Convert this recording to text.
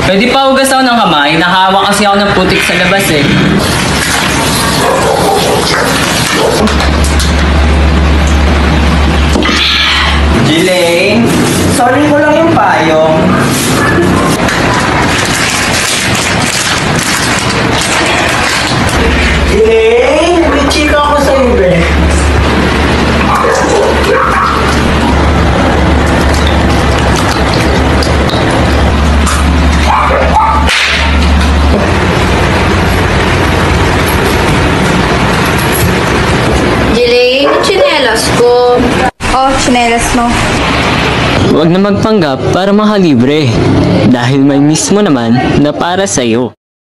Pwede pa hugas ako ng kamay. Nakahawa kasi ako ng putik sa labas eh. Jelaine, sorry ko lang yung payong. Jelaine, may chika ako sa ibe. Jelaine, tsinelas ko. Oh, tsinelas mo. Huwag na magpanggap para makalibre. Dahil may mismo naman na para sa'yo.